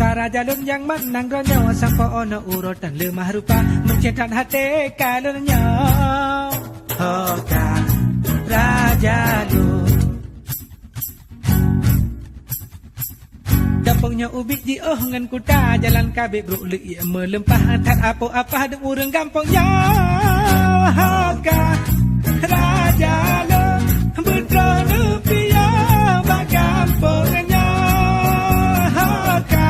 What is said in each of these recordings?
Perkara jalur yang menang ronyo sampai ono urutan lemah rupa mencetak hati kalunnya. Hoka Raja Lun Kampungnya ubik di ngan kuda jalan kabeh bro ia melempah tak apa-apa deng urang kampungnya. Hoka Raja Lun betrone pia bak kampungnya. Hoka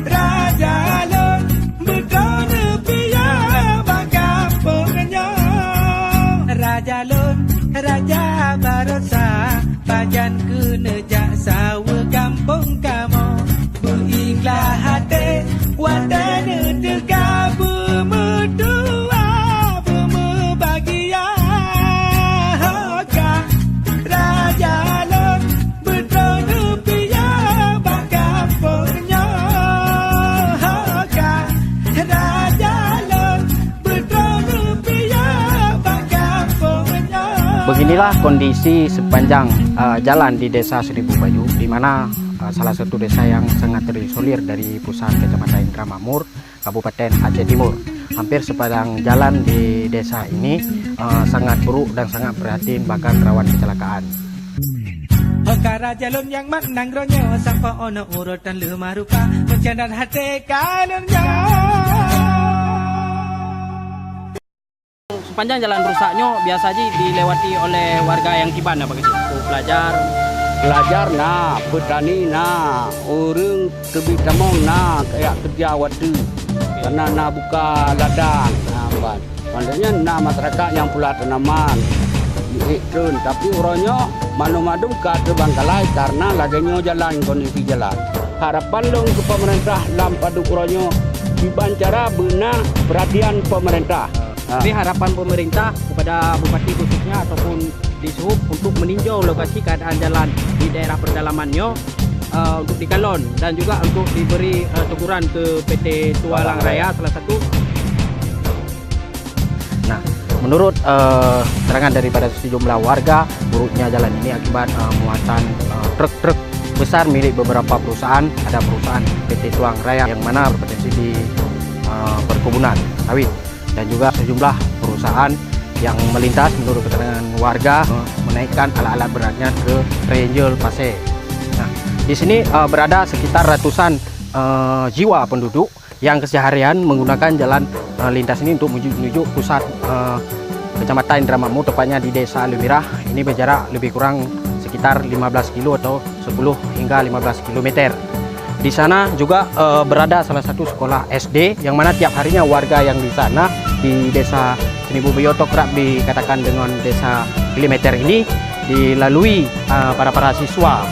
Raja Lun betrone pia bak kampungnya. Raja Lun Raja Barosa pajan kena jak sawa kampung kamu berikhlas hati wadana teka bermedua berbahagia. Hoka Raja Lun betrone pia bak kampungnya. Hoka Raja Lun betrone pia bak kampungnya. Beginilah kondisi sepanjang jalan di Desa Seribu Bayu, di mana salah satu desa yang sangat terisolir dari pusat Kecamatan Indramayu, Kabupaten Aceh Timur. Hampir sepanjang jalan di desa ini sangat buruk dan sangat prihatin, bahkan rawan kecelakaan. Hoka Raja Lun yang menang ronyo sampai ono urutan lemah rupa mencetak hati kalunnya. Sepanjang jalan rusaknya biasa aja dilewati oleh warga yang kibana begitu, pelajar na, petani na, orang tebi tamong na, kayak kerja waktu, karena na buka ladang, maksudnya na masyarakat yang pula tanaman, turun, tapi orangnya manu-madu ke terbangkalai karena laganya jalan kondisi jalan. Harapan long ke pemerintah lampadu orangnya dibancara benar perhatian pemerintah. Jadi harapan pemerintah kepada bupati khususnya ataupun di Suhub untuk meninjau lokasi keadaan jalan di daerah pedalamannya untuk dikalon dan juga untuk diberi teguran ke PT Tualang Raya salah satu. Nah, menurut keterangan daripada sejumlah warga, buruknya jalan ini akibat muatan truk-truk besar milik beberapa perusahaan. Ada perusahaan PT Tualang Raya yang mana berpotensi di perkebunan sawit, dan juga sejumlah perusahaan yang melintas menurut keterangan warga menaikkan alat-alat beratnya ke Ranger Pasir. Nah, di sini berada sekitar ratusan jiwa penduduk yang keseharian menggunakan jalan lintas ini untuk menuju pusat Kecamatan Indramayu, tepatnya di Desa Lemirah. Ini berjarak lebih kurang sekitar 15 kilo atau 10 hingga 15 km. Di sana juga berada salah satu sekolah SD yang mana tiap harinya warga yang di sana di Desa Seribu Bayu kerap dikatakan dengan desa kilometer ini dilalui para siswa